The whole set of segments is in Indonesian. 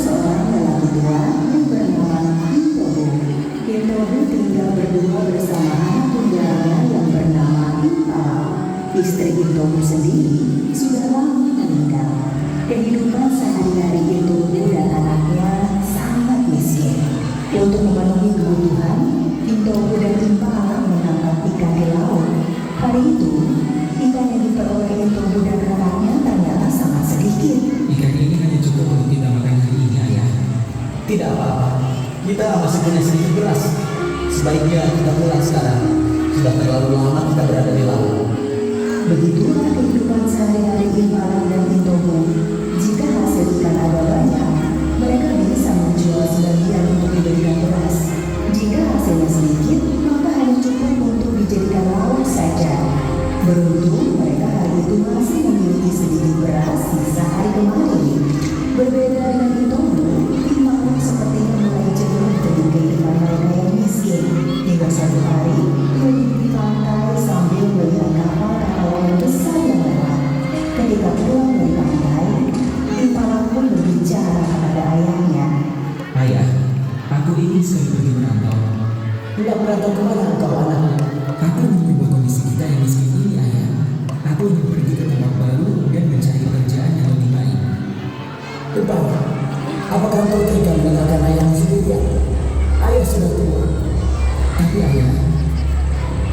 seorang lelaki tua yang bernama Intobu. Intobu tinggal berdua bersama anak tunggalnya yang bernama Impala. Istri Intobu sendiri sudah lama meninggal. Kehidupan sehari-hari Intobu dan anaknya sangat miskin. Untuk memenuhi kebutuhan, Intobu dan Impala menangkap ikan di laut. Hari itu, ikan yang diperoleh Intobu dan anaknya ternyata sangat sedikit. Ikan ini hanya cukup untuk kita makan hari ini, Ayah. Tidak apa-apa, kita masih punya sedikit beras. Sebaiknya kita pulang sekarang. Sudah terlalu lama kita berada di laut. Begitulah kehidupan sehari-hari Impala dan Intobu. Jika hasil ikan ada banyak, mereka bisa menjual sebagian untuk diberikan beras. Jika hasilnya sedikit, maka hanya cukup untuk dijadikan lauk saja. Beruntung mereka hari itu masih memiliki sedikit beras sisa hari kemarin. Berbeda dengan Intobu, Impala sepertinya mulai jenuh dengan kehidupan mereka yang miskin. Hingga suatu hari, ia duduk di pantai sambil melihat kapal-kapal yang besar yang lewat. Ketika pulang dari pantai, Impala pun berbicara kepada ayahnya. Ayah, aku ingin sekali pergi merantau. Hendak merantau kemana engkau anak? Aku ingin mengubah kondisi kita yang miskin ini, Ayah. Aku ingin pergi ke tempat baru dan mencari pekerjaan yang lebih baik. Impala, apakah engkau tega meninggalkan ayahmu sendirian? Ayah sudah tua. Tapi Ayah,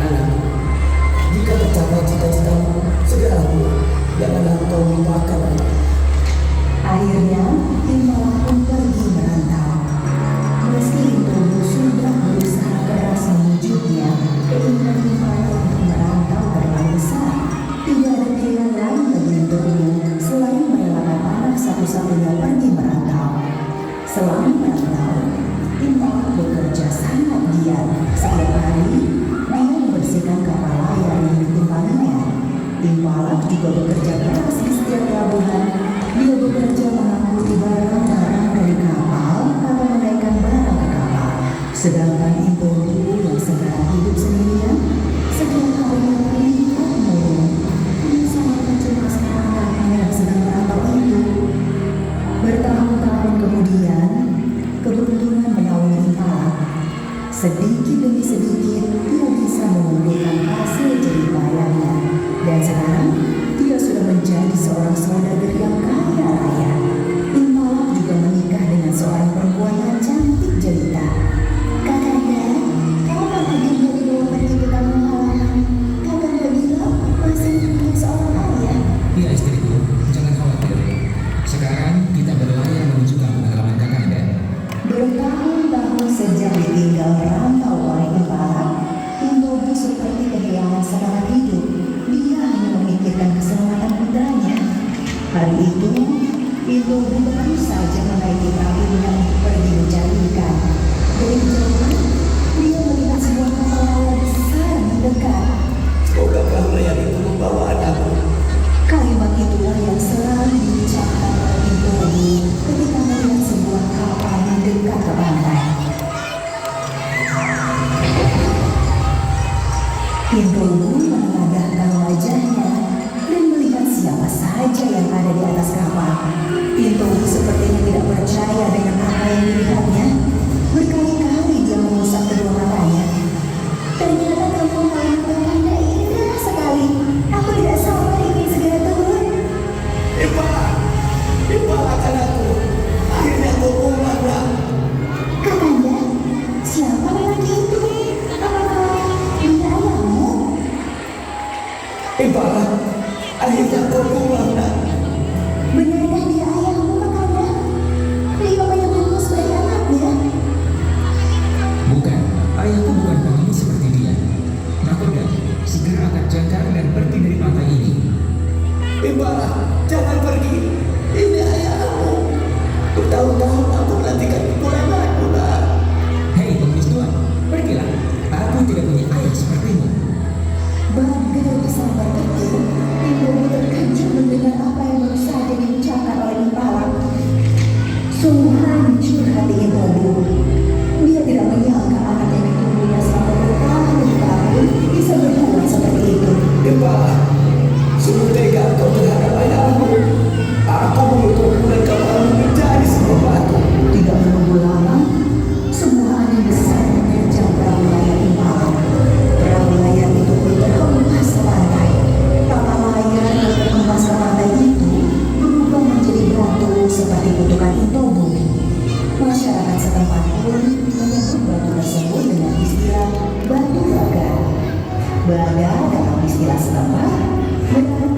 Anak, jika tercapai cita-citamu, segera pulang. Janganlah engkau lupakan anak. Akhirnya, Impala pun pergi merantau. Meski Intobu sudah berusaha keras memujuknya, keinginan Impala untuk merantau terlalu besar. Tidak ada pilihan lain bagi Intobu selain merelakan anak satu-satunya pergi merantau. Selama merantau, Impala bekerja sangat giat. Setiap hari, dia membersihkan kapal layar yang ditumpanginya. Impala juga bekerja keras di setiap pelabuhan. Dia bekerja mengangkut barang-barang dari kapal atau menaikkan barang ke kapal. Sedangkan Intobu yang sekarang hidup sendirian, setiap harinya terlihat murung. Dia sangat mencemaskan anaknya yang sedang merantau itu. Bertahun-tahun kemudian, keberuntungan menaungi Impala. Sedikit demi sedikit, dia bisa mengumpulkan hasil jerih payahnya. Dan sekarang, dia sudah menjadi seorang saudagar yang kaya raya. Impala juga menikah dengan seorang perempuan yang cantik jelita. Kakanda, kapan adiknya dibawa pergi ke kampung halaman? Kakanda bilang masih mempunyai seorang ayah. iya istriku, jangan khawatir. Sekarang kita berlayar menuju kampung halaman Kakanda. Bertahun-tahun sejak ditinggal merantau oleh Impala, Intobu seperti kehilangan semangat hidup. Dia hanya memikirkan keselamatan putranya. Hari itu, Intobu baru saja menaiki perahunya untuk pergi mencari ikan. Dari kejauhan, dia melihat sebuah kapal layar besar mendekat. Semoga perahu layar itu membawa anakku. Kalimat itulah yang selalu diucapkan oleh Intobu ketika melihat sebuah kapal yang dekat ke pantai. Intobu menengadahkan wajahnya dan melihat siapa saja yang ada di atas kapal. Intobu sepertinya tidak percaya dengan apa yang dilihatnya. Berkali-kali dia mengusap kedua matanya. Ternyata kamu halaman Kakanda indah sekali. Aku tidak sabar ingin segera turun. Impala, Impala anakku. Akhirnya kau pulang, nak. Kakanda, siapa lelaki itu? Apakah dia ayahmu? Impala, akhirnya kau pulang, nak. Benarkah dia ayahmu, Kakanda? Dia menyebutmu sebagai anaknya. Bukan, ayahku bukan penghuni seperti dia. Nakoda, segera angkat jangkar dan pergi dari pantai ini. Impala, jangan pergi. Ini ayahmu. Bertahun-tahun aku menantikan kepulanganmu, nak. Hei pengemis tua, pergilah. Aku tidak punya ayah sepertimu. Bagai bersabar kecil, Intobu terkejut mendengar apa yang baru saja diucapkan oleh Impala. Sungguh hancur hati Intobu. Dia tidak menyangka anak yang ditunggunya selama bertahun-tahun bisa berbuat seperti itu. Impala, sungguh tega kau terhadap ayahmu. Aku mengutukmu dan kau menjadi sebuah batu. Bada dalam istilah setempat, menurut